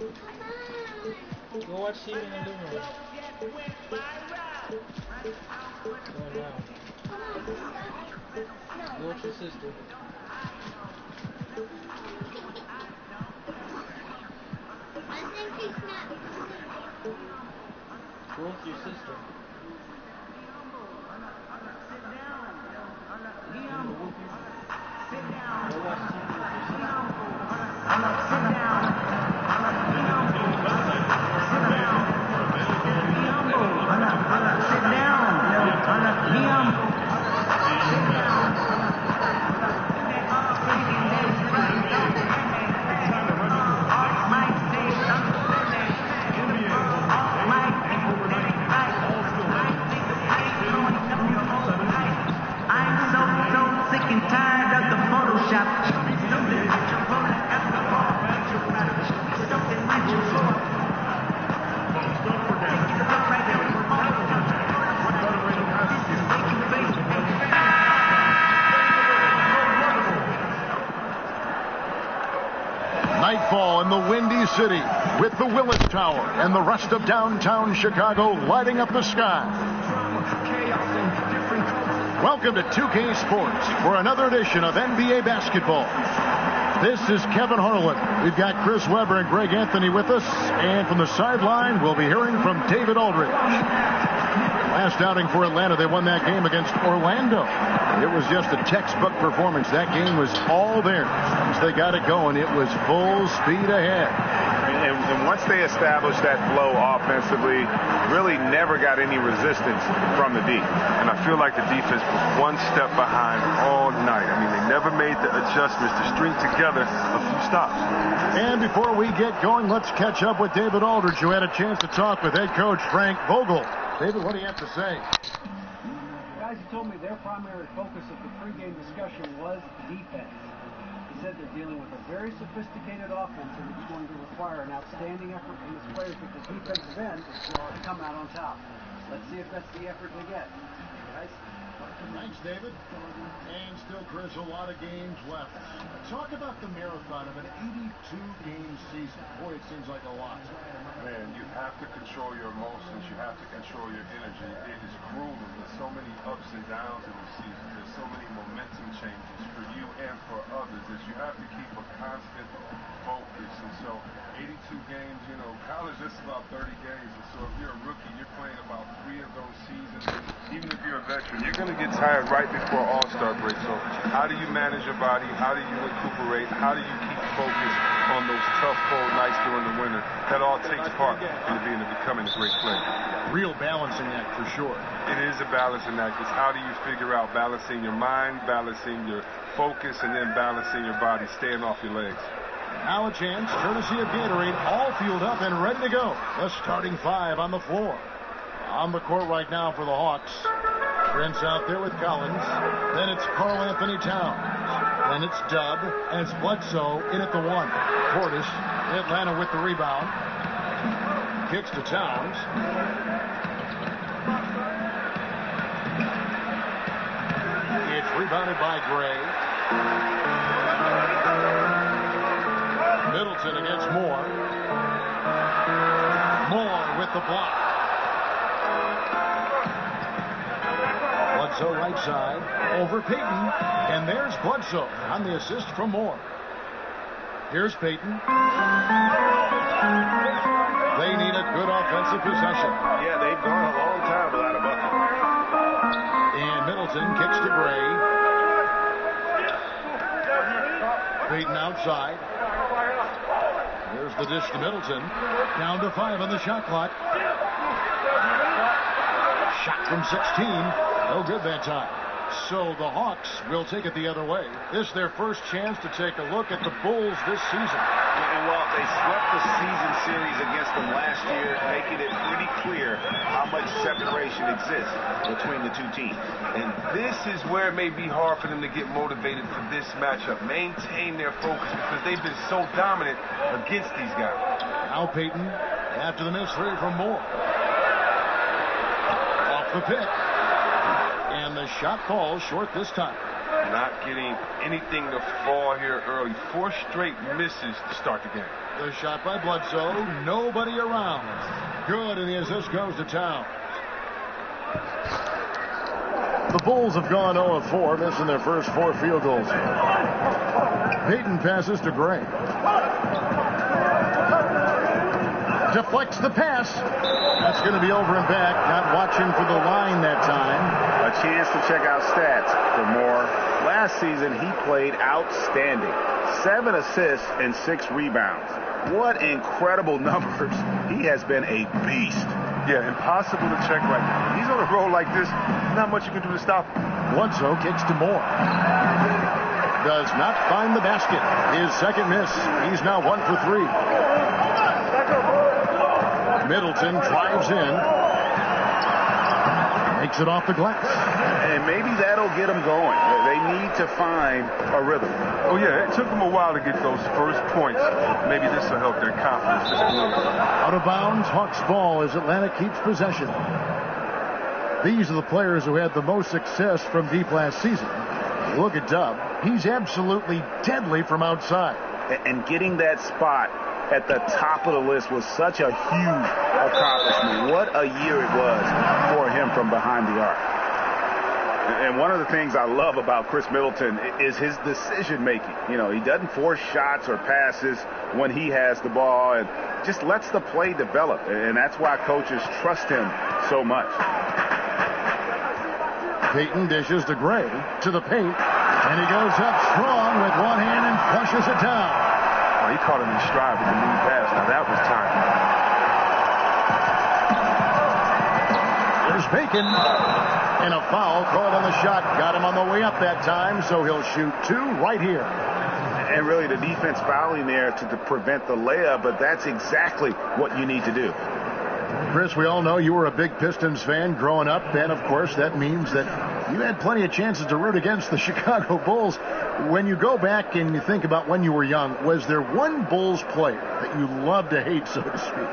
Go watch TV in the living room. Going down. Go with your sister. I think he's not. Go with your sister. Sit down. Go watch TV with your sister. Sit down. I'm so sick and tired of the Photoshop. Nightfall in the Windy City with the Willis Tower and the rest of downtown Chicago lighting up the sky. Welcome to 2K Sports for another edition of NBA basketball. This is Kevin Harlan. We've got Chris Webber and Greg Anthony with us, and from the sideline we'll be hearing from David Aldridge. Last outing for Atlanta, they won that game against Orlando. It was just a textbook performance. That game was all there. Once they got it going, it was full speed ahead. And once they established that flow offensively, really never got any resistance from the D. And I feel like the defense was one step behind all night. I mean, they never made the adjustments to string together a few stops. And before we get going, let's catch up with David Aldridge, who had a chance to talk with head coach Frank Vogel. David, what do you have to say? Guys, he told me their primary focus of the pregame discussion was defense. He said they're dealing with a very sophisticated offense and it's going to require an outstanding effort from its players at the defensive end to come out on top. Let's see if that's the effort they get. Guys? Thanks, David. And still, Chris, a lot of games left. Talk about the marathon of an 82-game season. Boy, it seems like a lot. Man, you have to control your emotions. You have to control your energy. It is grueling. There's so many ups and downs in the season. There's so many momentum changes for you and for others that you have to keep a constant focus. And so 82 games, you know, college is about 30 games. And so if you're a rookie, you're playing about 3 of those seasons. Even if you're a veteran, you're going to get tired right before All-Star break. So how do you manage your body? How do you recuperate? How do you keep focus on those tough, cold nights during the winter? That all takes part in becoming a great player. Real balancing act for sure. It is a balancing act. It's how do you figure out balancing your mind, balancing your focus, and then balancing your body, staying off your legs. Now a chance, courtesy of Gatorade, all fueled up and ready to go. The starting 5 on the floor. On the court right now for the Hawks. Trent's out there with Collins. Then it's Karl Anthony Towns. Then it's Dub. And it's Bledsoe in at the 1. Portis, Atlanta with the rebound. Kicks to Towns. It's rebounded by Gray. Middleton against Moore. Moore with the block. Bledsoe right side, over Payton, and there's Bledsoe on the assist from Moore. Here's Payton. They need a good offensive possession. Yeah, they've gone a long time without a bucket. And Middleton kicks to Gray. Payton outside. Here's the dish to Middleton. Down to 5 on the shot clock. Shot from 16. No good that time. So the Hawks will take it the other way. This is their first chance to take a look at the Bulls this season. And while they swept the season series against them last year, making it pretty clear how much separation exists between the two teams. And this is where it may be hard for them to get motivated for this matchup. Maintain their focus because they've been so dominant against these guys. Now Payton after the miss 3 from Moore. Off the pick. And the shot falls short this time. Not getting anything to fall here early. 4 straight misses to start the game. The shot by Bledsoe. Nobody around. Good, and the assist goes to Town. The Bulls have gone 0 of 4, missing their first 4 field goals. Payton passes to Gray. Deflects the pass. That's going to be over and back. Not watching for the line that time. A chance to check out stats for Moore. Last season, he played outstanding. 7 assists and 6 rebounds. What incredible numbers. He has been a beast. Yeah, impossible to check right now. When he's on a roll like this, not much you can do to stop him. Bledsoe kicks to Moore. Does not find the basket. His second miss. He's now 1 for 3. Middleton drives in. Makes it off the glass. And maybe that'll get them going. They need to find a rhythm. Oh, yeah, it took them a while to get those first points. Maybe this will help their confidence just a little bit. Out of bounds, Hawks ball as Atlanta keeps possession. These are the players who had the most success from deep last season. Look at Dub. He's absolutely deadly from outside. And getting that spot at the top of the list was such a huge accomplishment. What a year it was for him from behind the arc. And one of the things I love about Chris Middleton is his decision making. You know, he doesn't force shots or passes when he has the ball and just lets the play develop. And that's why coaches trust him so much. Payton dishes to Gray to the paint, and he goes up strong with one hand and flushes it down. Oh, he caught him in stride with the lead pass. Now that was time. There's Bacon, and a foul called on the shot. Got him on the way up that time, so he'll shoot 2 right here. And really the defense fouling there to prevent the layup, but that's exactly what you need to do. Chris, we all know you were a big Pistons fan growing up, and of course that means that you had plenty of chances to root against the Chicago Bulls. When you go back and you think about when you were young, was there one Bulls player that you loved to hate, so to speak?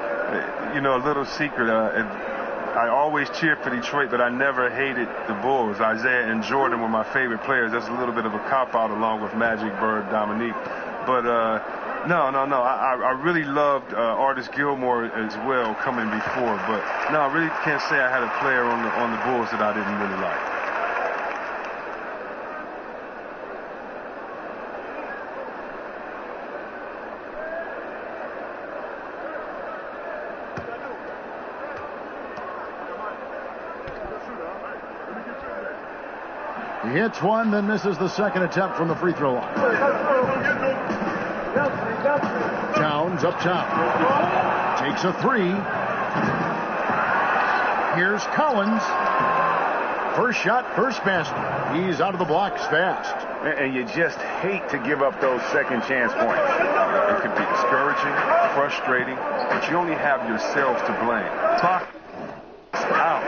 You know, a little secret, I always cheered for Detroit, but I never hated the Bulls. Isaiah and Jordan were my favorite players. That's a little bit of a cop-out along with Magic, Bird, Dominique. But no. I really loved Artis Gilmore as well coming before. But no, I really can't say I had a player on the Bulls that I didn't really like. He hits one, then misses the second attempt from the free throw line. Towns up top. Takes a 3. Here's Collins. First shot, first basket. He's out of the blocks fast. And you just hate to give up those second chance points. It could be discouraging, frustrating, but you only have yourselves to blame. Clock out.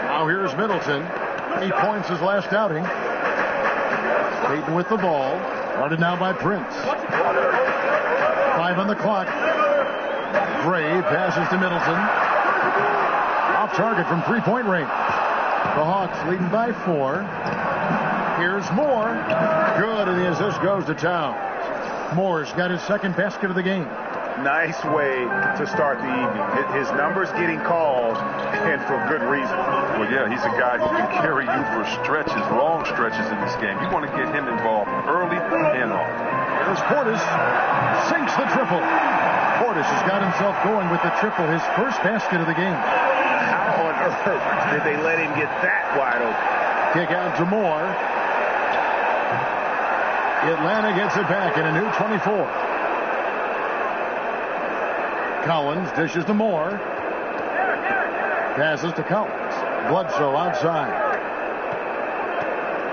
Now here's Middleton. 8 points his last outing. Payton with the ball. Guarded now by Prince. 5 on the clock. Gray passes to Middleton. Off target from 3-point range. The Hawks leading by 4. Here's Moore. Good, and the assist goes to Towns. Moore's got his second basket of the game. Nice way to start the evening. His numbers getting called, and for good reason. Well, yeah, he's a guy who can carry you for stretches, long stretches in this game. You want to get him involved early and often. Here's Portis. Sinks the triple. Portis has got himself going with the triple, his first basket of the game. How on earth did they let him get that wide open? Kick out to Moore. Atlanta gets it back in a new 24. Collins dishes to Moore. Passes to Collins. Bledsoe outside.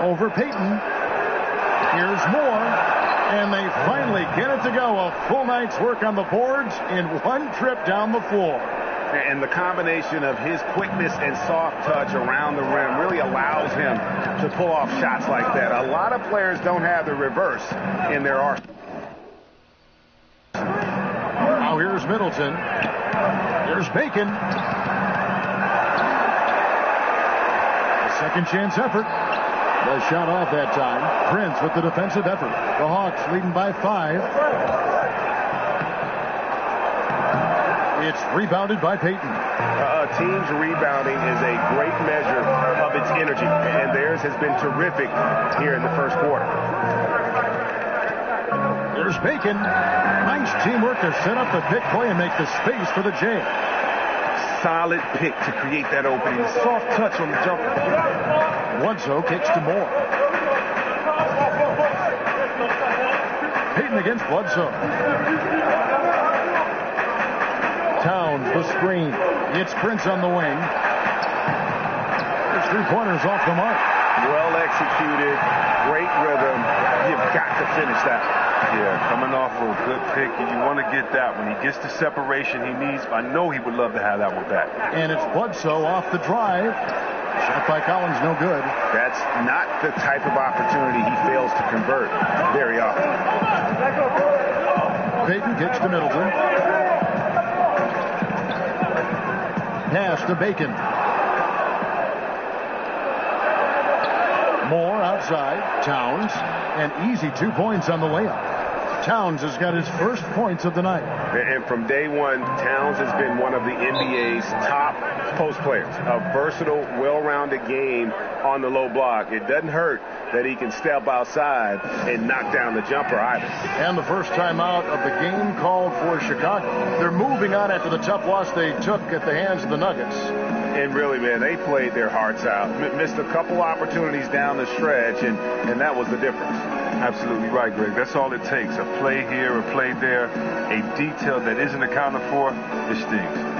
Over Payton. Here's Moore. And they finally get it to go. A full night's work on the boards in one trip down the floor. And the combination of his quickness and soft touch around the rim really allows him to pull off shots like that. A lot of players don't have the reverse in their arsenal. Now here's Middleton. Here's Bacon. A second chance effort. The shot off that time. Prince with the defensive effort. The Hawks leading by 5. It's rebounded by Peyton. A team's rebounding is a great measure of its energy, and theirs has been terrific here in the first quarter. There's Bacon. Nice teamwork to set up the pick play and make the space for the J. Solid pick to create that opening. Soft touch on the jumper. Bledsoe kicks to Moore. Peyton against Bledsoe. Towns, the screen. It's Prince on the wing. There's 3 pointers off the mark. Well executed. Great rhythm. You've got to finish that. Yeah, coming off of a good pick, and you want to get that. When he gets the separation he needs, I know he would love to have that one back. And it's Bledsoe off the drive. Shot by Collins, no good. That's not the type of opportunity he fails to convert very often. Peyton kicks to Middleton. Pass to Bacon. Moore outside. Towns. And easy 2 points on the layup. Towns has got his first points of the night. And from day one, Towns has been one of the NBA's top post players. A versatile, well-rounded game on the low block. It doesn't hurt that he can step outside and knock down the jumper either. And the first time out of the game called for Chicago. They're moving on after the tough loss they took at the hands of the Nuggets. And really, man, they played their hearts out. Missed a couple opportunities down the stretch, and that was the difference. Absolutely right, Greg. That's all it takes. A play here, a play there, a detail that isn't accounted for, it stings.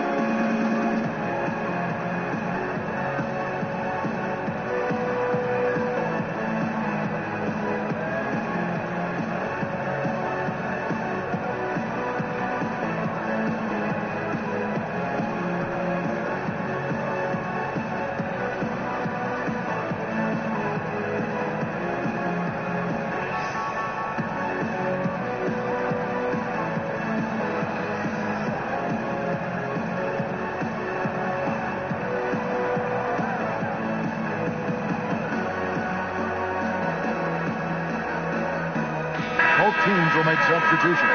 Both teams will make substitutions.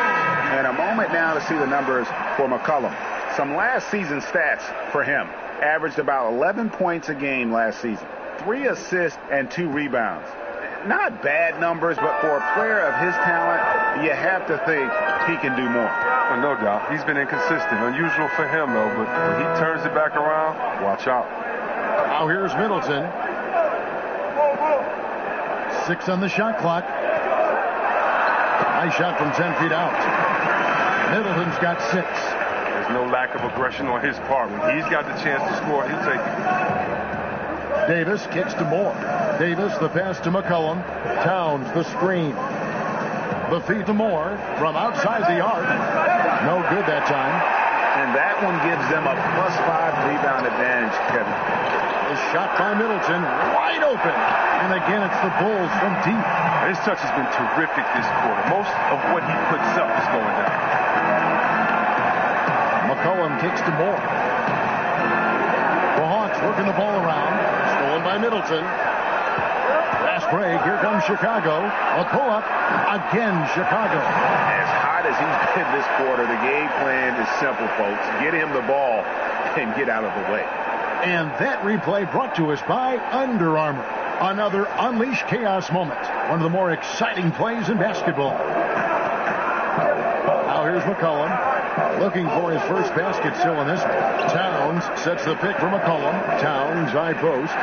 And a moment now to see the numbers for McCollum. Some last season stats for him. Averaged about 11 points a game last season. 3 assists and 2 rebounds. Not bad numbers, but for a player of his talent, you have to think he can do more. Well, no doubt. He's been inconsistent. Unusual for him, though. But when he turns it back around, watch out. Now here's Middleton. 6 on the shot clock. Nice shot from 10 feet out. Middleton's got 6. There's no lack of aggression on his part. When he's got the chance to score, he'll take it. Davis kicks to Moore. Davis, the pass to McCollum. Towns, the screen. The feed to Moore from outside the arc. No good that time. And that one gives them a +5 rebound advantage, Kevin. A shot by Middleton, wide open. And again, it's the Bulls from deep. His touch has been terrific this quarter. Most of what he puts up is going down. McCollum kicks to Moore. The Hawks working the ball around. Stolen by Middleton. Last break, here comes Chicago. A pull-up. Again, Chicago. As hot as he's been this quarter, the game plan is simple, folks. Get him the ball and get out of the way. And that replay brought to us by Under Armour. Another Unleash Chaos moment. One of the more exciting plays in basketball. Now here's McCollum. Looking for his first basket still in this one. Towns sets the pick for McCollum. Towns high post.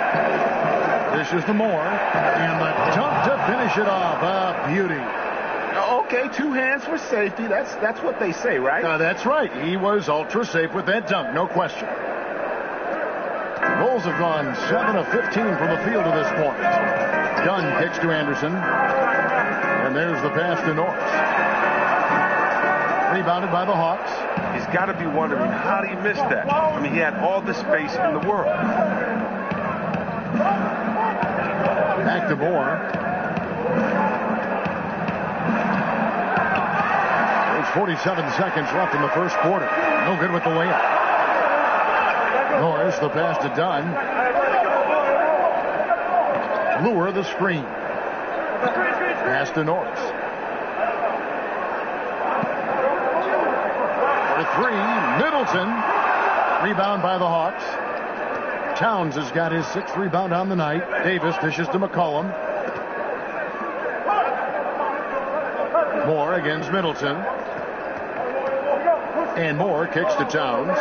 Dishes to Moore. And the dunk to finish it off. A beauty. Okay, 2 hands for safety. That's what they say, right? That's right. He was ultra safe with that dunk. No question. Bulls have gone 7 of 15 from the field to this point. Dunn kicks to Anderson. And there's the pass to Norris. Rebounded by the Hawks. He's got to be wondering, how did he miss that? I mean, he had all the space in the world. Back to Moore. There's 47 seconds left in the first quarter. No good with the layup. Norris, the pass to Dunn. Lure the screen. Pass to Norris. three. Middleton. Rebound by the Hawks. Towns has got his 6th rebound on the night. Davis dishes to McCollum. Moore against Middleton. And Moore kicks to Towns.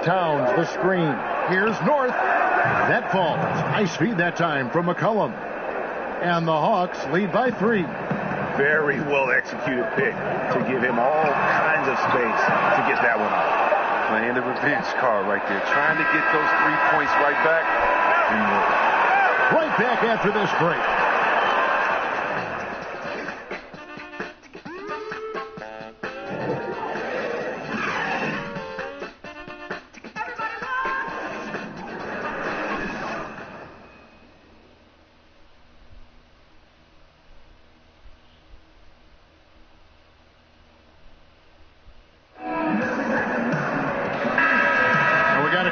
Towns, the screen. Here's North. That falls. Nice feed that time from McCollum. And the Hawks lead by 3. Very well executed pick to give him all kinds of space to get that one off. Playing the revenge card right there. Trying to get those 3 points right back. Right back after this break.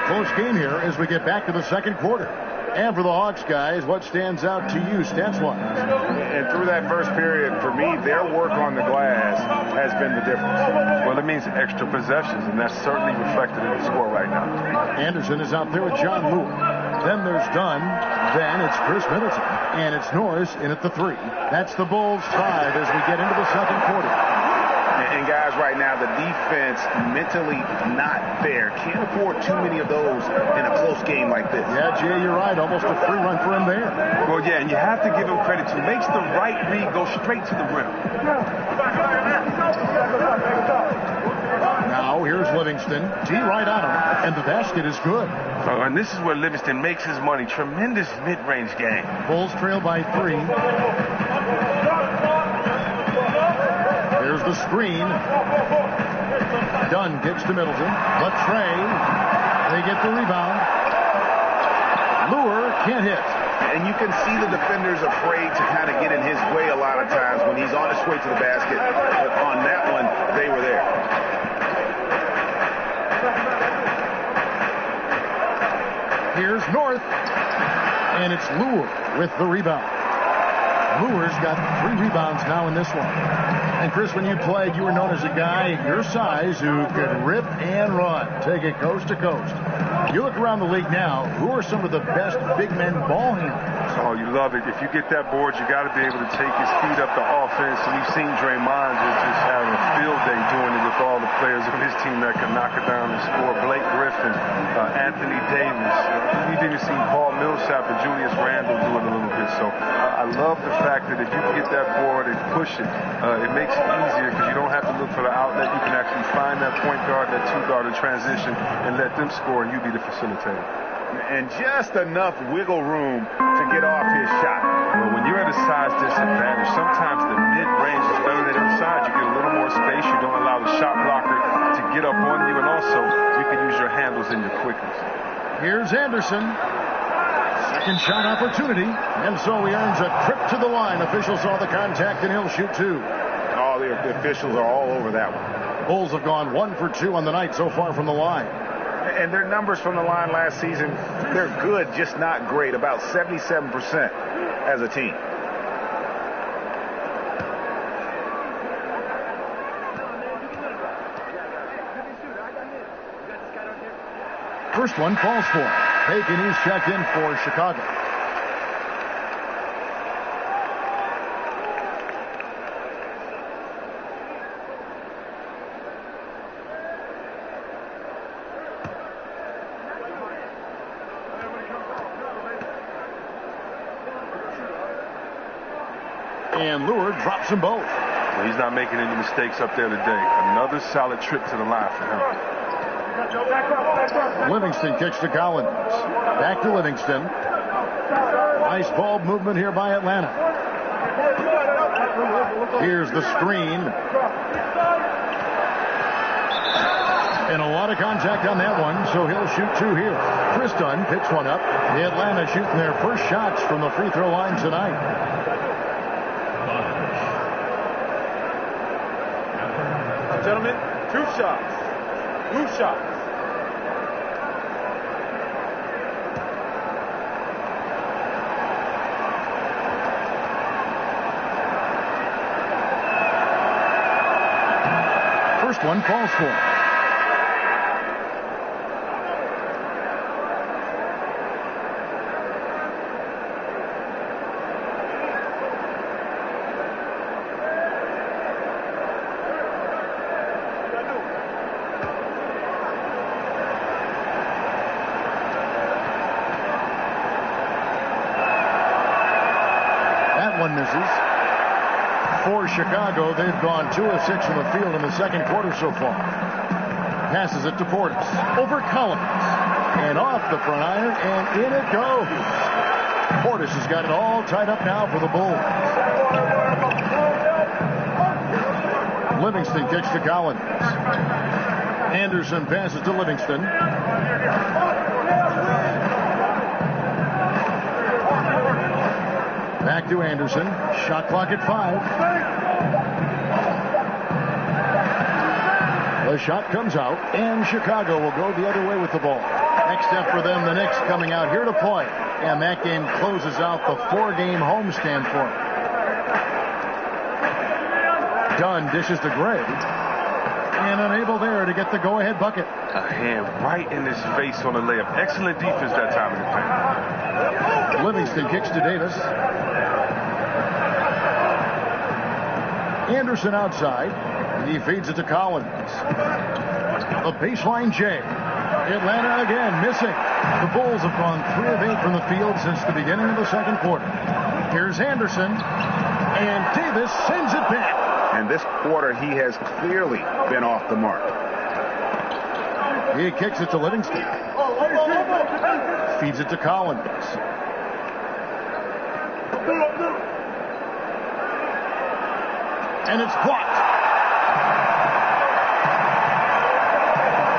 Close game here as we get back to the second quarter. And for the Hawks, guys, what stands out to you stats-wise? And through that first period, for me, their work on the glass has been the difference. Well, it means extra possessions, and that's certainly reflected in the score right now. Anderson is out there with John Lewis. Then there's Dunn. Then it's Chris Middleton. And it's Norris in at the 3. That's the Bulls' 5 as we get into the second quarter. And guys, right now, the defense mentally not there. Can't afford too many of those in a close game like this. Yeah, Jay, you're right. Almost a free run for him there. Well, yeah, and you have to give him credit too. Makes the right read, go straight to the rim. Now, here's Livingston. T right on him, and the basket is good. And this is where Livingston makes his money. Tremendous mid-range game. Bulls trail by 3. Here's the screen. Dunn gets to Middleton. Latrey. They get the rebound. Lure can't hit. And you can see the defenders afraid to kind of get in his way a lot of times when he's on his way to the basket. But on that one, they were there. Here's North. And it's Lure with the rebound. Lure's got 3 rebounds now in this one. And Chris, when you played, you were known as a guy your size who could rip and run, take it coast to coast. You look around the league now, who are some of the best big men ball handlers? Oh, you love it. If you get that board, you got to be able to take his feet up the offense. And we've seen Draymond just having a field day doing it with all the players on his team that can knock it down and score. Blake Griffin, Anthony Davis. We've even seen Paul Millsap and Julius Randle do it a little bit. So I love the fact that if you can get that board and push it, it makes it easier because you don't have to look for the outlet. You can actually find that point guard, that 2 guard in transition, and let them score, and you be the facilitator. And just enough wiggle room to get off his shot. Well, when you're at a size disadvantage, sometimes the mid-range is better than inside. You get a little more space. You don't allow the shot blocker to get up on you, and also you can use your handles and your quickness. Here's Anderson. Second shot opportunity, and so he earns a trip to the line. Officials saw the contact, and he'll shoot 2. Oh, the officials are all over that one. Bulls have gone 1 for 2 on the night so far from the line. And their numbers from the line last season, they're good, just not great. About 77% as a team. First one falls for him. Bacon, he's checked in for Chicago. And Lure drops them both. Well, he's not making any mistakes up there today. Another solid trip to the line for him. Livingston kicks to Collins. Back to Livingston. Nice ball movement here by Atlanta. Here's the screen. And a lot of contact on that one, so he'll shoot 2 here. Chris Dunn picks one up. The Atlanta shooting their first shots from the free throw line tonight. Gentlemen, 2 shots. 2 shots. First one falls for. One misses. For Chicago, they've gone 2 of 6 from the field in the second quarter so far. Passes it to Portis. Over Collins. And off the front iron, and in it goes. Portis has got it all tied up now for the Bulls. Livingston kicks to Collins. Anderson passes to Livingston. Back to Anderson. Shot clock at 5. The shot comes out, and Chicago will go the other way with the ball. Next step for them, the Knicks coming out here to play. And that game closes out the 4-game homestand for them. Dunn dishes to Gray. And unable there to get the go-ahead bucket. A hand right in his face on the layup. Excellent defense that time in the paint. Livingston kicks to Davis. Anderson outside. He feeds it to Collins. A baseline J. Atlanta again missing. The Bulls have gone 3 of 8 from the field since the beginning of the second quarter. Here's Anderson. And Davis sends it back. And this quarter, he has clearly been off the mark. He kicks it to Livingston. Feeds it to Collins. And it's blocked.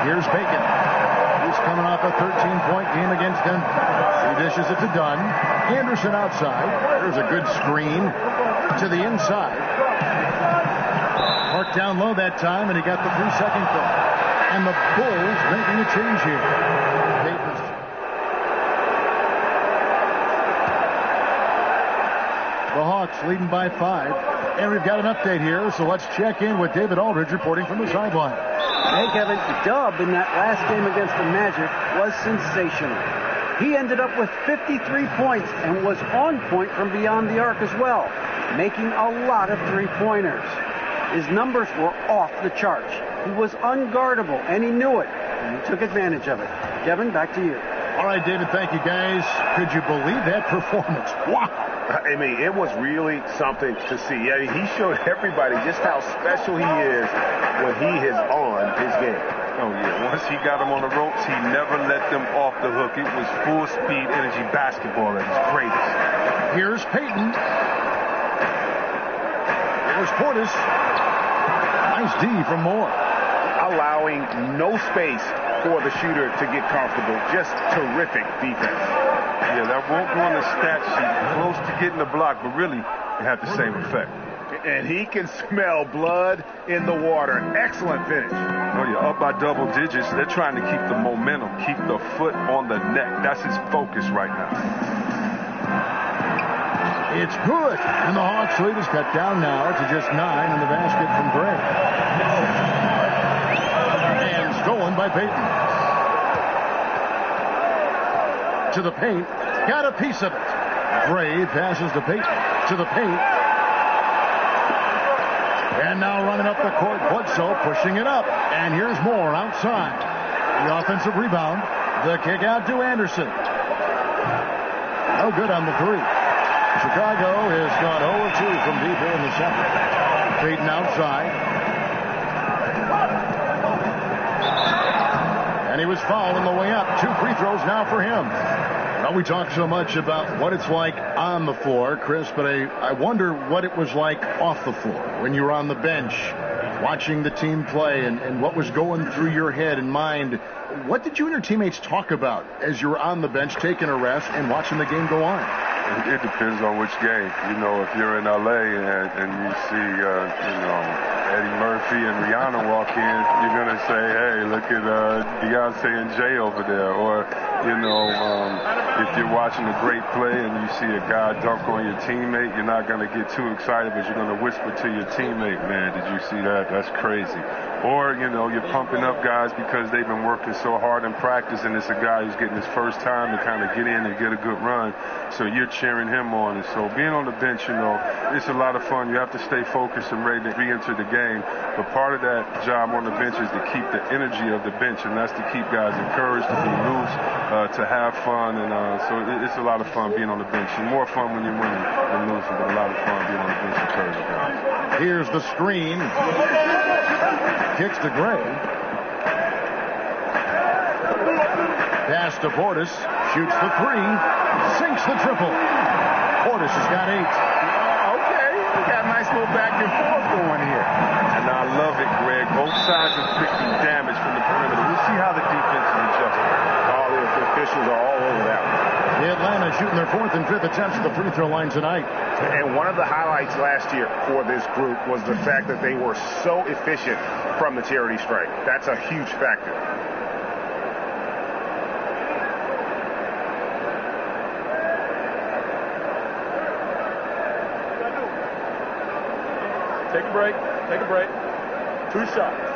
Here's Bacon. He's coming off a 13-point game against them. He dishes it to Dunn. Anderson outside. There's a good screen to the inside. Marked down low that time, and he got the 3-second call. And the Bulls making a change here. The Hawks leading by 5. And we've got an update here, so let's check in with David Aldridge reporting from the sideline. Hey, Kevin, Dub in that last game against the Magic was sensational. He ended up with 53 points and was on point from beyond the arc as well, making a lot of three-pointers. His numbers were off the charts. He was unguardable, and he knew it, and he took advantage of it. Kevin, back to you. All right, David, thank you, guys. Could you believe that performance? Wow. I mean, it was really something to see. I mean, he showed everybody just how special he is when he is on his game. Oh, yeah. Once he got him on the ropes, he never let them off the hook. It was full-speed energy basketball at its greatest. Here's Payton. There's Portis. Nice D from Moore. Allowing no space for the shooter to get comfortable. Just terrific defense. Yeah, that won't go on the stat sheet. Close to getting the block, but really, it had the same effect. And he can smell blood in the water. Excellent finish. Oh, yeah, up by double digits. They're trying to keep the momentum, keep the foot on the neck. That's his focus right now. It's good. And the Hawks lead is cut down now to just 9 in the basket from Gray. And stolen by Payton. To the paint. Got a piece of it. Gray passes to Payton. To the paint. And now running up the court, Bledsoe pushing it up. And here's Moore outside. The offensive rebound. The kick out to Anderson. No good on the 3. Chicago has gone 0 of 2 from deep here in the second. Payton outside. And he was fouled on the way up. 2 free throws now for him. Well, we talk so much about what it's like on the floor, Chris, but I wonder what it was like off the floor when you were on the bench watching the team play and what was going through your head and mind. What did you and your teammates talk about as you were on the bench taking a rest and watching the game go on? It depends on which game. You know, if you're in L.A. and you see, Eddie Murphy and Rihanna walk in, you're going to say, hey, look at Beyonce and Jay over there. Or You know, if you're watching a great play and you see a guy dunk on your teammate, you're not going to get too excited, but you're going to whisper to your teammate, man, did you see that? That's crazy. Or, you know, you're pumping up guys because they've been working so hard in practice, and it's a guy who's getting his first time to kind of get in and get a good run. So you're cheering him on. And so being on the bench, you know, it's a lot of fun. You have to stay focused and ready to re-enter the game. But part of that job on the bench is to keep the energy of the bench, and that's to keep guys encouraged, to be loose, to have fun. And so it's a lot of fun being on the bench. And more fun when you're winning than losing, but a lot of fun being on the bench encouraging guys. Here's the screen. Kicks to Gray. Pass to Portis. Shoots the three. Sinks the triple. Portis has got 8. Okay, we got a nice little back and forth going here. And I love it, Greg. Both sides inflicting damage from the perimeter. We'll see how the defense is adjusting. All the officials are all over that one. Atlanta shooting their 4th and 5th attempts at the free throw line tonight. And one of the highlights last year for this group was the fact that they were so efficient from the charity stripe. That's a huge factor. Take a break. Take a break. 2 shots.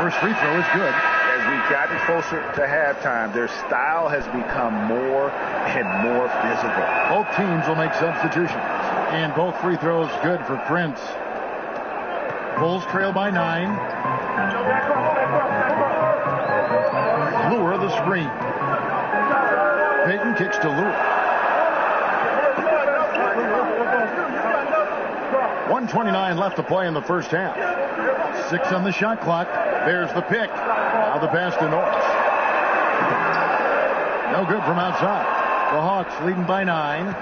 First free throw is good. As we've gotten closer to halftime, their style has become more and more physical. Both teams will make substitutions. And both free throws good for Prince. Bulls trail by 9. Lure the screen. Payton kicks to Lure. 1:29 left to play in the first half. 6 on the shot clock. There's the pick. Now the pass to Norris. No good from outside. The Hawks leading by 9.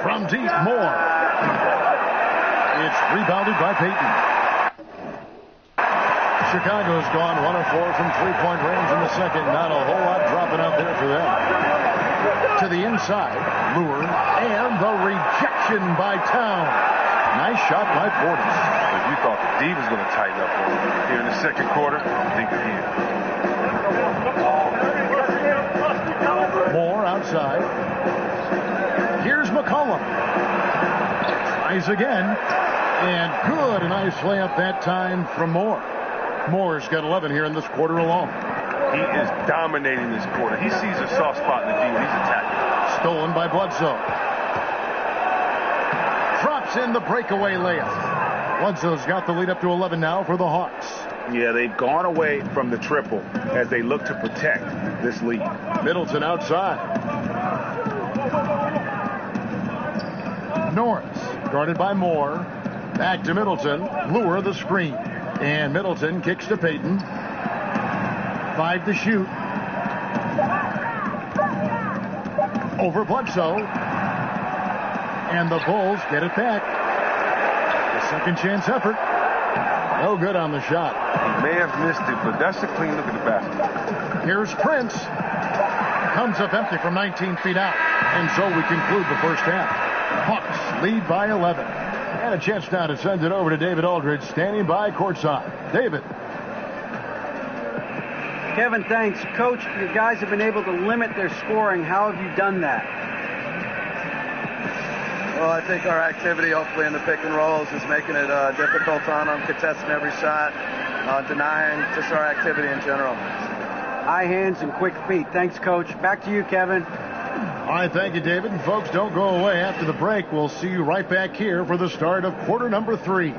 From deep, Moore. It's rebounded by Payton. Chicago's gone 1 of 4 from three-point range in the second. Not a whole lot dropping out there for them. To the inside, Lure, and the rejection by Town. Nice shot by Portis. If you thought the D was going to tighten up on him here in the second quarter, think again. Moore outside. Here's McCollum. Tries again. And good. A nice layup that time from Moore. Moore's got 11 here in this quarter alone. He is dominating this quarter. He sees a soft spot in the D and he's attacking. Stolen by Bledsoe. Drops in the breakaway layup. Bledsoe's got the lead up to 11 now for the Hawks. Yeah, they've gone away from the triple as they look to protect this lead. Middleton outside. Norris guarded by Moore. Back to Middleton. Lure the screen. And Middleton kicks to Payton. 5 to shoot. Over Bledsoe. And the Bulls get it back. The second chance effort. No good on the shot. He may have missed it, but that's a clean look at the basket. Here's Prince. Comes up empty from 19 feet out. And so we conclude the first half. Hawks lead by 11. And a chance now to send it over to David Aldridge, standing by courtside. David. Kevin, thanks. Coach, your guys have been able to limit their scoring. How have you done that? Well, I think our activity, hopefully, in the pick and rolls is making it difficult on them, contesting every shot, denying, just our activity in general. High hands and quick feet. Thanks, Coach. Back to you, Kevin. All right, thank you, David. And folks, don't go away. After the break, we'll see you right back here for the start of quarter number 3.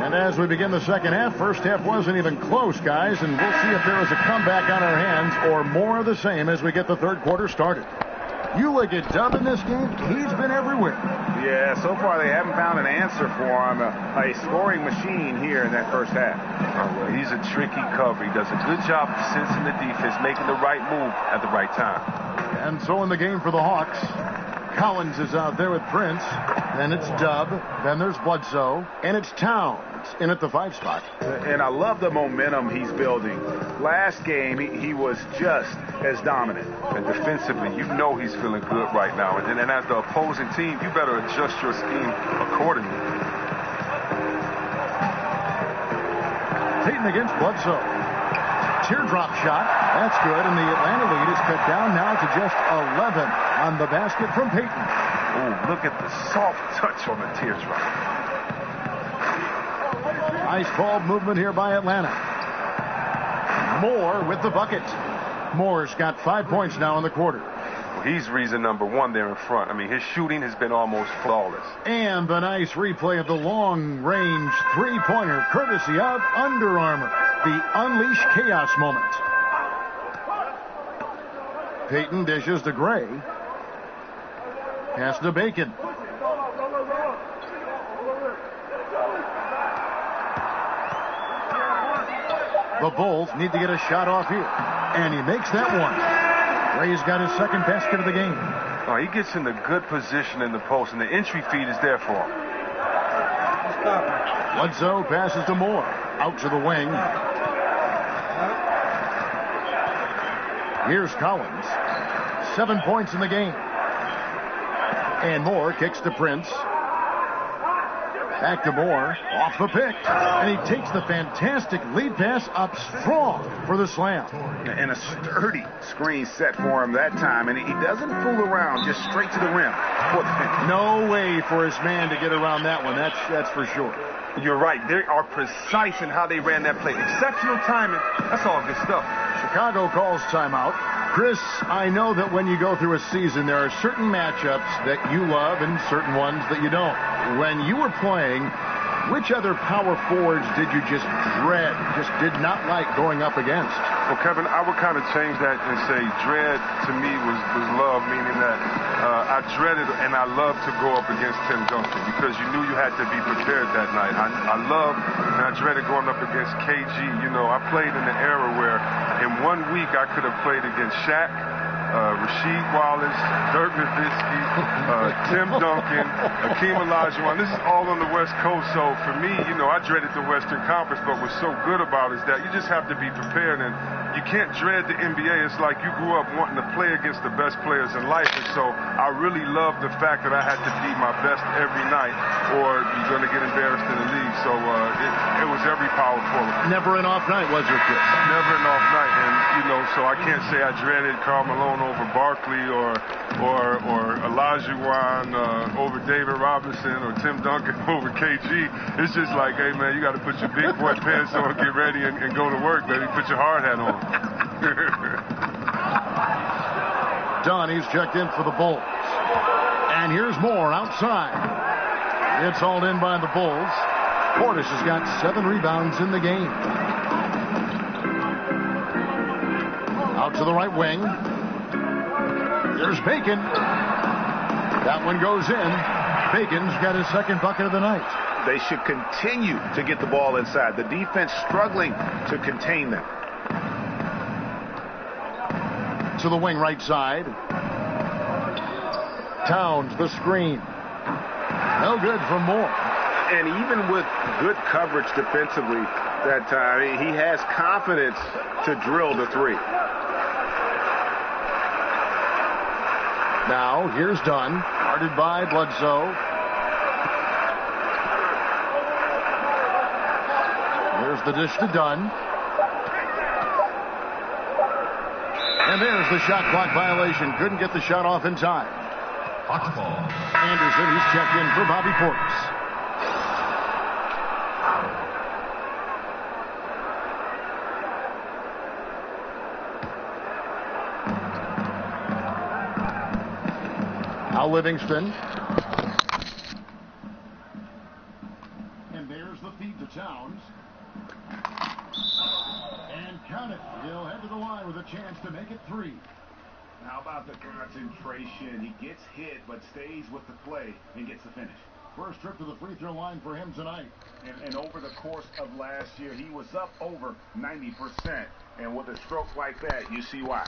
As we begin the second half, first half wasn't even close, guys, and we'll see if there is a comeback on our hands or more of the same as we get the third quarter started. You look at Dub in this game, he's been everywhere. Yeah, so far they haven't found an answer for him, a scoring machine here in that first half. Well, he's a tricky cover. He does a good job of sensing the defense, making the right move at the right time. And so in the game for the Hawks, Collins is out there with Prince. Then it's Dub. Then there's Bledsoe. And it's Towns in at the 5 spot. And I love the momentum he's building. Last game, he was just as dominant. And defensively, you know he's feeling good right now. And as the opposing team, you better adjust your scheme accordingly. Payton against Bledsoe. Teardrop shot. That's good. And the Atlanta lead is cut down now to just 11 on the basket from Payton. Oh, look at the soft touch on the teardrop. Nice ball movement here by Atlanta. Moore with the bucket. Moore's got 5 points now in the quarter. Well, he's reason number one there in front. I mean, his shooting has been almost flawless. And the nice replay of the long-range three-pointer, courtesy of Under Armour. The Unleash Chaos moment. Payton dishes to Gray. Pass to Bacon. The Bulls need to get a shot off here. And he makes that one. Gray's got his second basket of the game. Oh, he gets in the good position in the post, and the entry feed is there for him. Bledsoe passes to Moore. Out to the wing. Here's Collins. 7 points in the game. And Moore kicks to Prince. Back to Moore. Off the pick. And he takes the fantastic lead pass up strong for the slam. And a sturdy screen set for him that time. And he doesn't fool around, just straight to the rim for the finish. No way for his man to get around that one. That's for sure. You're right. They are precise in how they ran that play. Exceptional timing. That's all good stuff. Chicago calls timeout. Chris, I know that when you go through a season, there are certain matchups that you love and certain ones that you don't. When you were playing, which other power forwards did you just dread, just did not like going up against? Well, Kevin, I would kind of change that and say dread to me was love, meaning that I dreaded and I loved to go up against Tim Duncan because you knew you had to be prepared that night. I loved and I dreaded going up against KG. You know, I played in the era where in 1 week I could have played against Shaq, Rasheed Wallace, Dirk Nowitzki, Tim Duncan, Hakeem Olajuwon. This is all on the West Coast. So for me, you know, I dreaded the Western Conference, but what's so good about it is that you just have to be prepared, and you can't dread the NBA. It's like you grew up wanting to play against the best players in life, and so I really loved the fact that I had to be my best every night, or you're going to get embarrassed in the league. So it was every power forward. Never an off night, was it, Chris? Never an off night, and you know, so I can't say I dreaded Karl Malone over Barkley or Olajuwon over David Robinson or Tim Duncan over KG. It's just like, hey man, you got to put your big boy pants on, get ready, and go to work, baby. Put your hard hat on. Donnie's checked in for the Bulls. And here's Moore outside. It's hauled in by the Bulls. Portis has got 7 rebounds in the game. Out to the right wing. There's Bacon. That one goes in. Bacon's got his second bucket of the night. They should continue to get the ball inside. The defense struggling to contain them. To the wing right side. Towns, the screen. No good for Moore. And even with good coverage defensively that time, he has confidence to drill the three. Now, here's Dunn. Guarded by Bledsoe. There's the dish to Dunn. And there's the shot clock violation. Couldn't get the shot off in time. Anderson, he's checked in for Bobby Portis. Now Livingston. And there's the feed to Towns. And count it. He'll head to the line with a chance to make it 3. How about the concentration? He gets hit, but stays with the play and gets the finish. First trip to the free throw line for him tonight. And over the course of last year, he was up over 90%. And with a stroke like that, you see why.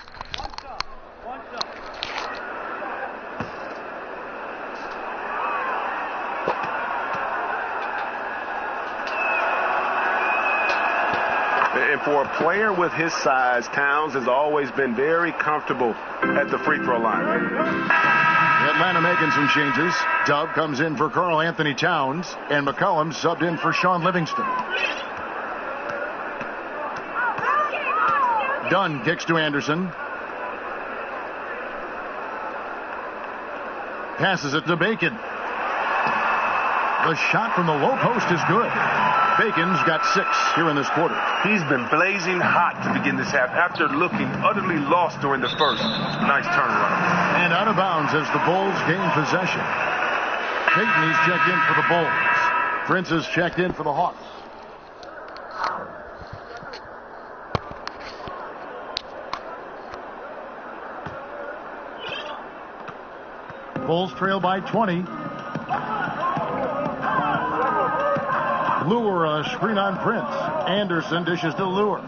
And for a player with his size, Towns has always been very comfortable at the free throw line. Atlanta making some changes. Dove comes in for Karl Anthony Towns, and McCollum subbed in for Sean Livingston. Dunn kicks to Anderson. Passes it to Bacon. The shot from the low post is good. Bacon's got 6 here in this quarter. He's been blazing hot to begin this half after looking utterly lost during the first. Nice turnaround. And out of bounds as the Bulls gain possession. Payton, he's checked in for the Bulls. Prince is checked in for the Hawks. Bulls trail by 20. Lure on a screen on Prince. Anderson dishes to Lure.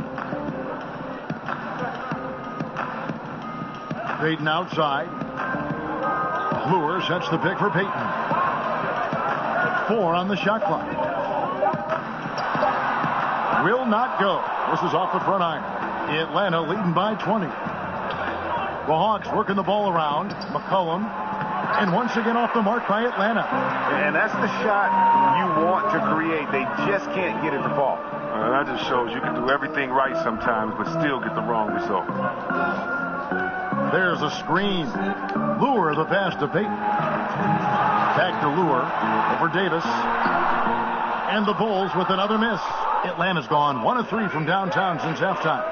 Payton outside. Lure sets the pick for Payton. 4 on the shot clock. Will not go. This is off the front iron. Atlanta leading by 20. The Hawks working the ball around. McCollum. And once again off the mark by Atlanta. And that's the shot you want to create. They just can't get it to fall. That just shows you can do everything right sometimes, but still get the wrong result. There's a screen. Lure the pass to Payton. Back to Lure. Over Davis. And the Bulls with another miss. Atlanta's gone 1 of 3 from downtown since halftime.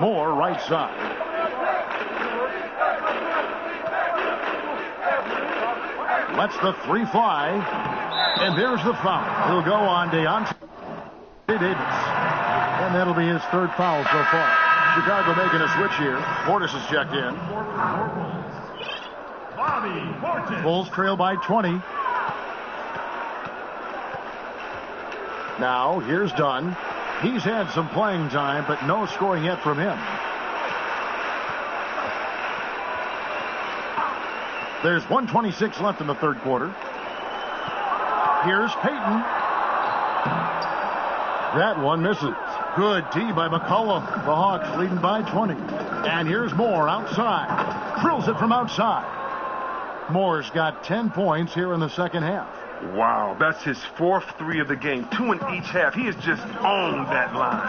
Moore right side. Lets the 3 fly. And there's the foul. It'll go on Deontay Davis. And that'll be his 3rd foul so far. Chicago making a switch here. Portis is checked in. Bulls trail by 20. Now, here's Dunn. He's had some playing time, but no scoring yet from him. There's 1:26 left in the 3rd quarter. Here's Payton. That one misses. Good D by McCollum. The Hawks leading by 20. And here's Moore outside. Drills it from outside. Moore's got 10 points here in the second half. Wow, that's his 4th 3 of the game. 2 in each half. He has just owned that line.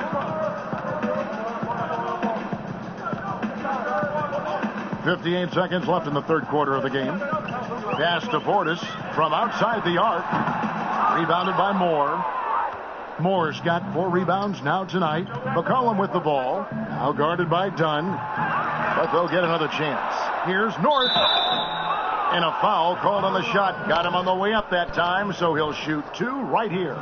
58 seconds left in the 3rd quarter of the game. Pass to Portis from outside the arc. Rebounded by Moore. Moore's got 4 rebounds now tonight. McCollum with the ball. Now guarded by Dunn. But they'll get another chance. Here's North. And a foul called on the shot. Got him on the way up that time, so he'll shoot 2 right here.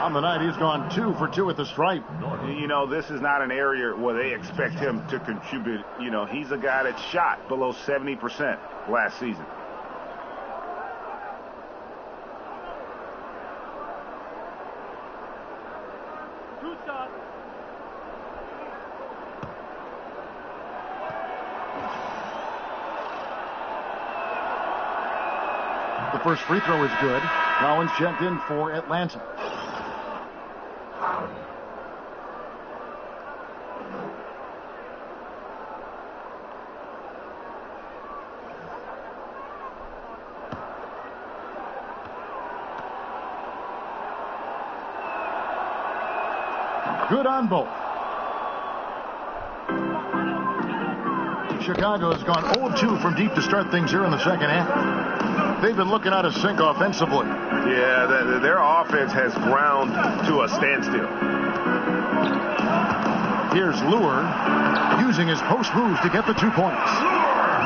On the night, he's gone 2 for 2 at the stripe. You know, this is not an area where they expect him to contribute. You know, he's a guy that shot below 70% last season. The first free throw is good. Collins checked in for Atlanta. Good on both. Chicago has gone 0-2 from deep to start things here in the second half. They've been looking out of sync offensively. Yeah, their offense has ground to a standstill. Here's Lure using his post moves to get the 2 points.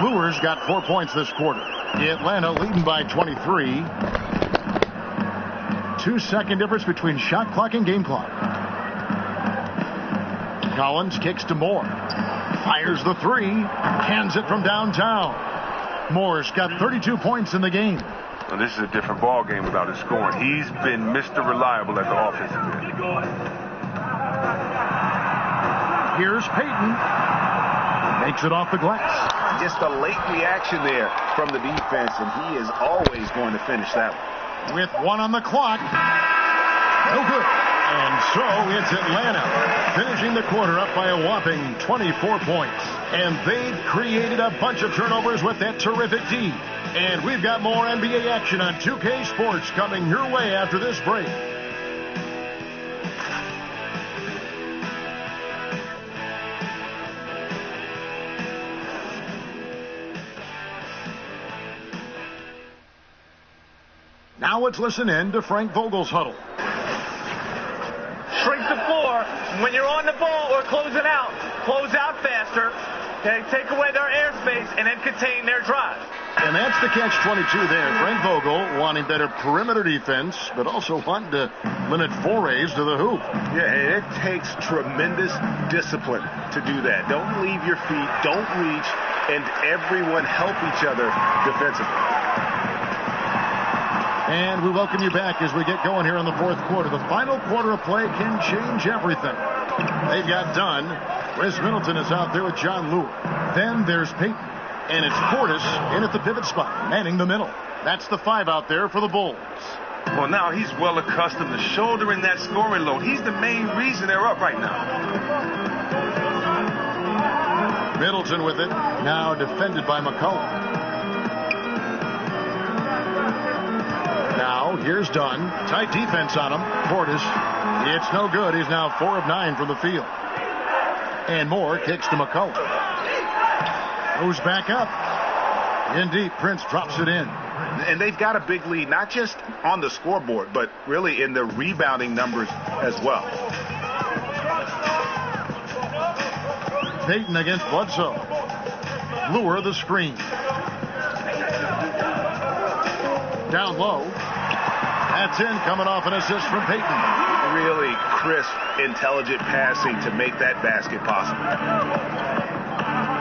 Lure's got 4 points this quarter. Atlanta leading by 23. 2-second difference between shot clock and game clock. Collins kicks to Moore. Fires the 3. Cans it from downtown. Moore's got 32 points in the game. Well, this is a different ball game without his scoring. He's been Mr. Reliable at the offensive end. Here's Payton. Makes it off the glass. just a late reaction there from the defense, and he is always going to finish that one. With 1 on the clock. No good. And so it's Atlanta finishing the quarter up by a whopping 24 points. And they've created a bunch of turnovers with that terrific D. And we've got more NBA action on 2K Sports coming your way after this break. Now let's listen in to Frank Vogel's huddle. Shrink the floor. When you're on the ball or close out faster. Okay, take away their airspace and then contain their drive. And that's the catch-22 there. Frank Vogel wanting better perimeter defense, but also wanting to limit forays to the hoop. Yeah, and it takes tremendous discipline to do that. Don't leave your feet, don't reach, and everyone help each other defensively. And we welcome you back as we get going here in the fourth quarter. The final quarter of play can change everything. They've got Dunn. Chris Middleton is out there with John Lewis. Then there's Peyton. And it's Portis in at the pivot spot, manning the middle. That's the 5 out there for the Bulls. Well, now he's well accustomed to shouldering that scoring load. He's the main reason they're up right now. Middleton with it. Now defended by McCollum. Now, here's Dunn. Tight defense on him. Portis. It's no good. He's now 4 of 9 from the field. And Moore kicks to McCollum. Goes back up. In deep. Prince drops it in. And they've got a big lead, not just on the scoreboard, but really in the rebounding numbers as well. Peyton against Bledsoe. Lure the screen. Down low. That's in, coming off an assist from Peyton. Really crisp, intelligent passing to make that basket possible.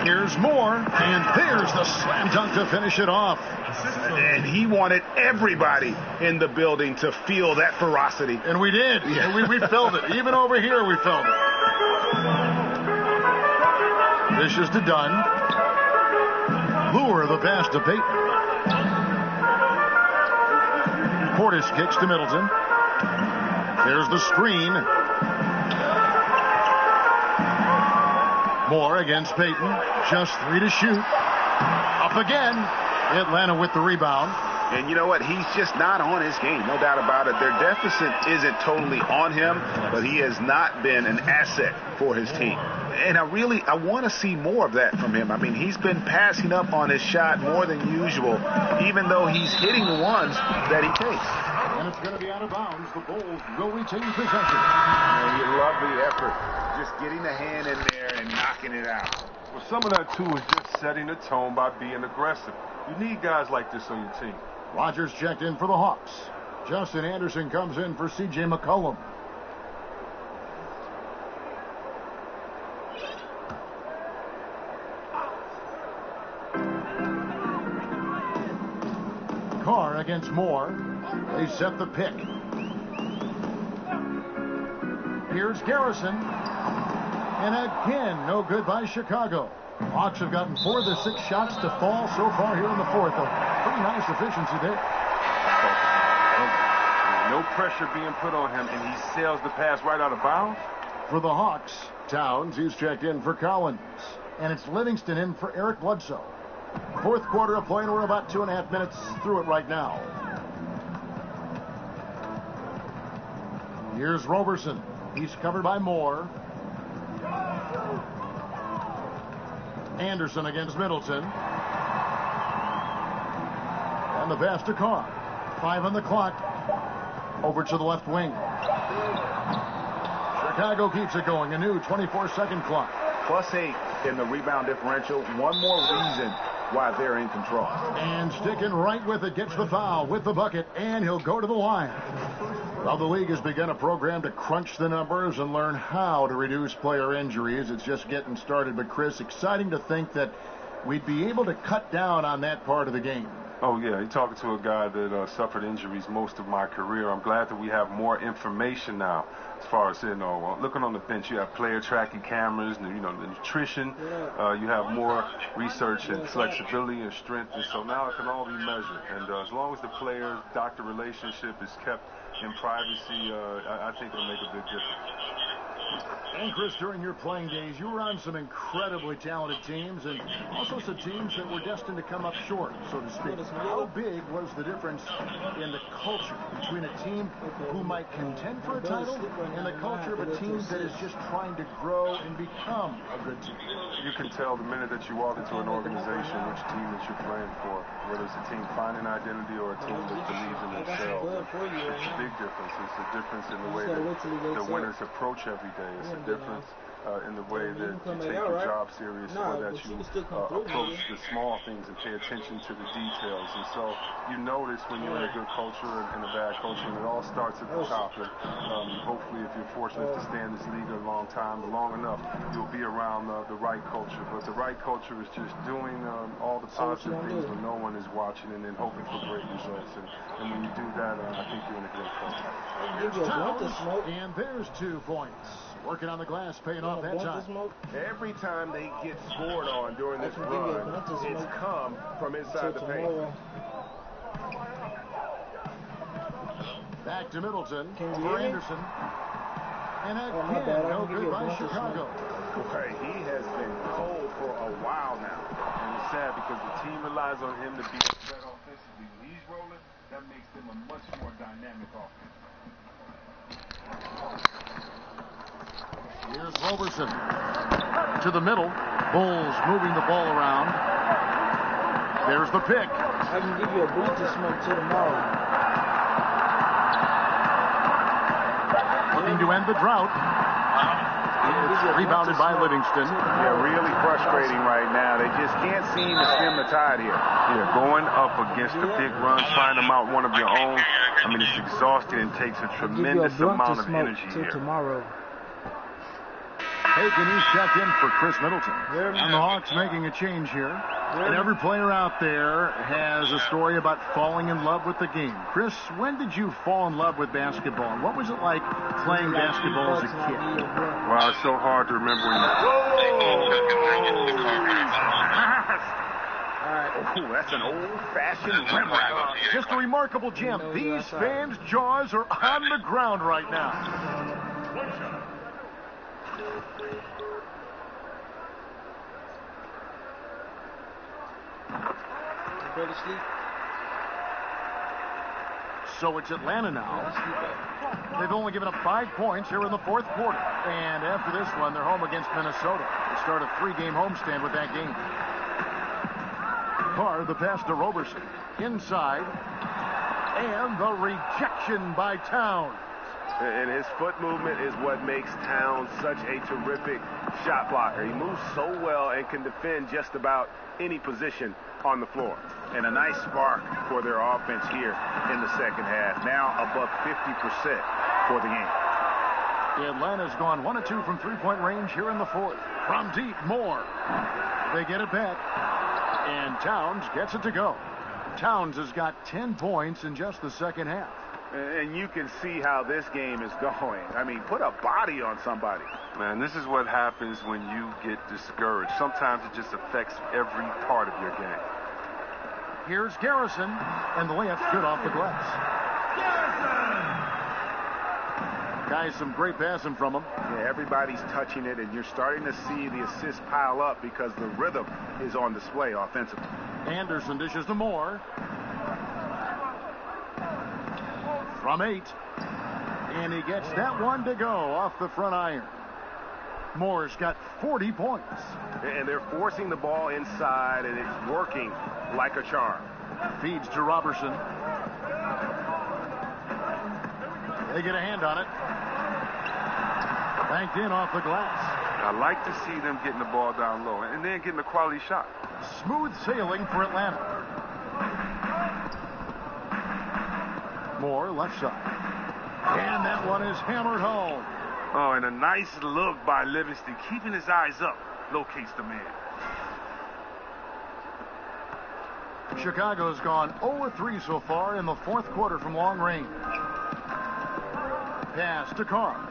Here's Moore, and there's the slam dunk to finish it off. And he wanted everybody in the building to feel that ferocity. And we did. Yeah. We felt it. Even over here, we felt it. This is to Dunn. Lure the pass to Peyton. Portis kicks to Middleton. There's the screen. Moore against Peyton. Just 3 to shoot. Up again. Atlanta with the rebound. And you know what? He's just not on his game. No doubt about it. Their deficit isn't totally on him, but he has not been an asset for his team. And I want to see more of that from him. I mean, he's been passing up on his shot more than usual, even though he's hitting the ones that he takes. And it's going to be out of bounds. The Bulls will retain possession. And you love the effort. Just getting the hand in there and knocking it out. Well, some of that, too, is just setting the tone by being aggressive. You need guys like this on your team. Rogers checked in for the Hawks. Justin Anderson comes in for C.J. McCollum. Carr against Moore. They set the pick. Here's Garrison. And again, no good by Chicago. Hawks have gotten 4 of the 6 shots to fall so far here in the fourth. A pretty nice efficiency there. No pressure being put on him, and he sails the pass right out of bounds. For the Hawks, Towns, he's checked in for Collins. And it's Livingston in for Eric Bledsoe. Fourth quarter of play, and we're about 2.5 minutes through it right now. Here's Roberson. He's covered by Moore. Anderson against Middleton. And the pass to Carr. 5 on the clock. Over to the left wing. Chicago keeps it going. A new 24-second clock. +8 in the rebound differential. One more reason why they're in control. And sticking right with it, gets the foul with the bucket, and he'll go to the line. Well, the league has begun a program to crunch the numbers and learn how to reduce player injuries. It's just getting started. But, Chris, exciting to think that we'd be able to cut down on that part of the game. Oh, yeah, you're talking to a guy that suffered injuries most of my career. I'm glad that we have more information now as far as, looking on the bench. You have player tracking cameras, and, the nutrition. You have more research and flexibility and strength, and so now it can all be measured. And as long as the player-doctor relationship is kept in privacy, I think it'll make a big difference. And Chris, during your playing days, you were on some incredibly talented teams and also some teams that were destined to come up short, so to speak. How big was the difference in the culture between a team who might contend for a title and the culture of a team that is just trying to grow and become a good team? You can tell the minute that you walk into an organization which team that you're playing for, whether it's a team finding identity or a team that believes in themselves. It's a big difference. It's a difference in the way that the winners approach every day. It's a difference in the way that you take your job seriously, or that you approach the small things and pay attention to the details. And so you notice when you're in a good culture and a bad culture, and it all starts at the top. And hopefully, if you're fortunate to stay in this league a long enough, you'll be around the right culture. But the right culture is just doing all the positive things when no one is watching, and then hoping for great results. And when you do that, I think you're in a great culture. Here's Towns, and there's 2 points. Working on the glass, paying off that time. Every time they get scored on during this run, it's come from inside the paint. Back to Middleton for Anderson. And again, no good by Chicago. Okay, he has been cold for a while now. And it's sad because the team relies on him to be a threat offensively. When he's rolling, that makes them a much more dynamic offense. Here's Roberson to the middle. Bulls moving the ball around. There's the pick. I can give you a blunt to smoke till tomorrow. Looking to end the drought. It's rebounded by Livingston. Yeah, really frustrating right now. They just can't seem to stem the tide here. Yeah, going up against the big runs, trying to mount one of your own. I mean, it's exhausting and takes a tremendous amount of energy here. Tomorrow. Haken, he's checked in for Chris Middleton. And the Hawks making a change here. And every player out there has a story about falling in love with the game. Chris, when did you fall in love with basketball? And what was it like playing basketball as a kid? Wow, it's so hard to remember when you... Oh, that's an old-fashioned rim wrap. Just a remarkable gem. These fans' jaws are on the ground right now. Go to sleep. So it's Atlanta now. They've only given up 5 points here in the 4th quarter. And after this one, they're home against Minnesota. They start a 3-game homestand with that game. Carr, the pass to Roberson. Inside. And the rejection by Towns. And his foot movement is what makes Towns such a terrific shot blocker. He moves so well and can defend just about any position on the floor. And a nice spark for their offense here in the second half. Now above 50% for the game. Atlanta's gone 1 of 2 from 3-point range here in the 4th. From deep, Moore. They get it back. And Towns gets it to go. Towns has got 10 points in just the second half. And you can see how this game is going. I mean, put a body on somebody. Man, this is what happens when you get discouraged. Sometimes it just affects every part of your game. Here's Garrison, and the layup's good off the glass. Guys, some great passing from him. Yeah, everybody's touching it, and you're starting to see the assists pile up because the rhythm is on display offensively. Anderson dishes to Moore. From 8. And he gets that one to go off the front iron. Moore's got 40 points. And they're forcing the ball inside, and it's working like a charm. Feeds to Roberson. They get a hand on it. Banked in off the glass. I like to see them getting the ball down low and then getting a quality shot. Smooth sailing for Atlanta. Moore, left side. And that one is hammered home. Oh, and a nice look by Livingston. Keeping his eyes up locates the man. Chicago's gone 0-3 so far in the fourth quarter from long range. Pass to Carr.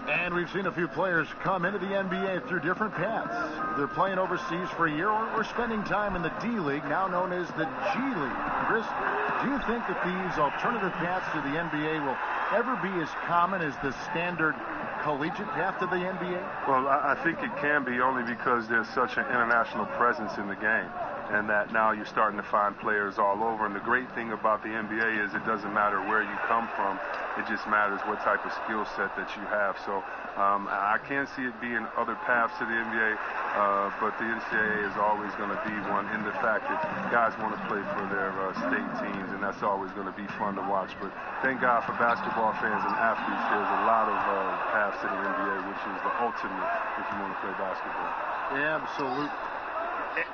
And we've seen a few players come into the NBA through different paths. They're playing overseas for a year or spending time in the D-League, now known as the G League. Chris, do you think that these alternative paths to the NBA will ever be as common as the standard collegiate path to the NBA? Well, I think it can be, only because there's such an international presence in the game, and that now you're starting to find players all over. And the great thing about the NBA is it doesn't matter where you come from. It just matters what type of skill set that you have. So I can't see it being other paths to the NBA, but the NCAA is always going to be one, in the fact that guys want to play for their state teams, and that's always going to be fun to watch. But thank God for basketball fans and athletes, there's a lot of paths to the NBA, which is the ultimate if you want to play basketball. Yeah, absolutely.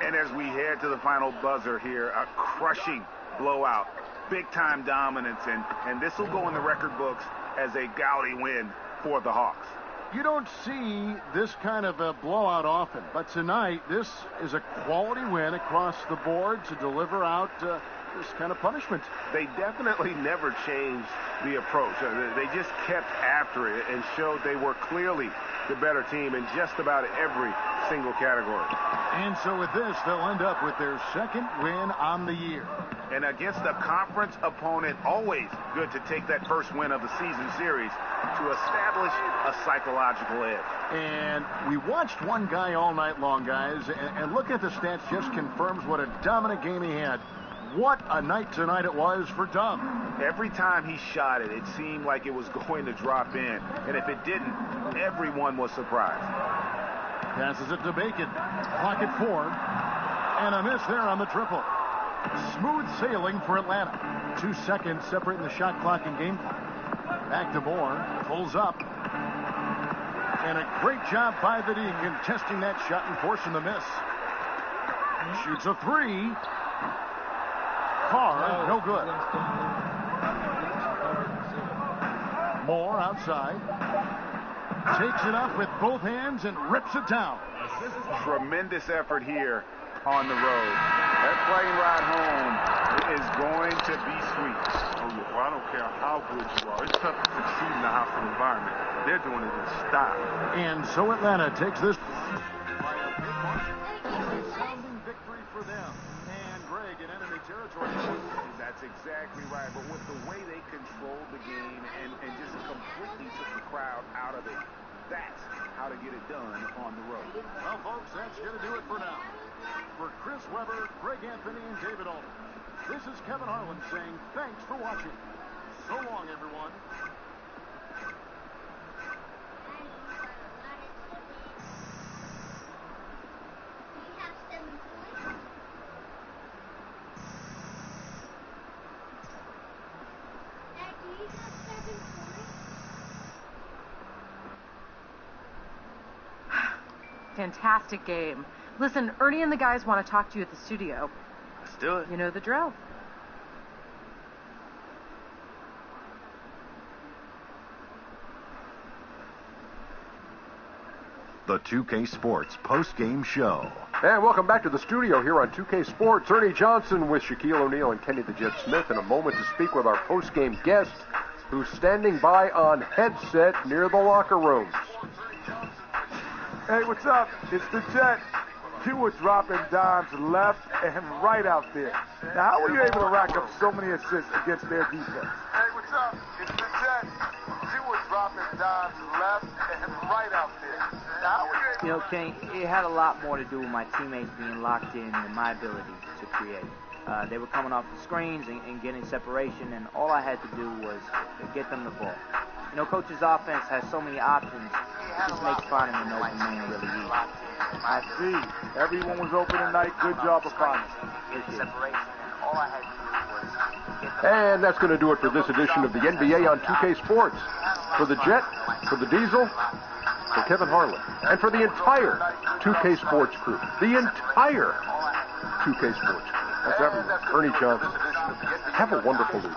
And as we head to the final buzzer here, a crushing blowout, big-time dominance, and this will go in the record books as a gaudy win for the Hawks. You don't see this kind of a blowout often, but tonight this is a quality win across the board to deliver out this kind of punishment. They definitely never changed the approach. They just kept after it and showed they were clearly the better team in just about every single category. And so with this, they'll end up with their second win on the year. And against a conference opponent, always good to take that first win of the season series to establish a psychological edge. And we watched one guy all night long, guys, and look at the stats just confirms what a dominant game he had. What a night tonight it was for Dub. Every time he shot it, it seemed like it was going to drop in. And if it didn't, everyone was surprised. Passes it to Bacon. Clock at 4. And a miss there on the triple. Smooth sailing for Atlanta. 2 seconds separating the shot clock and game clock. Back to Moore. Pulls up. And a great job by the D contesting that shot and forcing the miss. Shoots a 3. Carr, no good. Moore outside. Takes it up with both hands and rips it down. Tremendous effort here on the road. That plane ride home is going to be sweet. Oh, yeah. Well, I don't care how good you are. It's tough to succeed in a hostile environment. They're doing it in style. And so Atlanta takes this by a big margin. Resounding victory for them. And Greg in enemy territory. That's exactly right. But with the way they controlled the game and just completely took the crowd out of it, that's how to get it done on the road. Well, folks, that's going to do it for now. For Chris Webber, Greg Anthony, and David Alden, this is Kevin Harlan saying thanks for watching. So long, everyone. Fantastic game. Listen, Ernie and the guys want to talk to you at the studio. Let's do it. You know the drill. The 2K Sports post-game show. And welcome back to the studio here on 2K Sports. Ernie Johnson with Shaquille O'Neal and Kenny the Jet Smith in a moment to speak with our post-game guest who's standing by on headset near the locker rooms. Hey, what's up? It's the Jet. You were dropping dimes left and right out there. Now, how were you able to rack up so many assists against their defense? Hey, what's up? It's the Jet. You were dropping dimes left and right out there. Now, how were you able You know, Kenny, it had a lot more to do with my teammates being locked in and my ability to create. They were coming off the screens and getting separation, and all I had to do was get them the ball. You know, Coach's offense has so many options, it just makes finding an open man really easy. I see. Everyone was open tonight. Good job of finding. And that's going to do it for this edition of the NBA on 2K Sports. For the Jet, for the Diesel, for Kevin Harlan, and for the entire 2K Sports crew. The entire 2K Sports crew. That's everyone. Ernie Johnson. Have a wonderful week.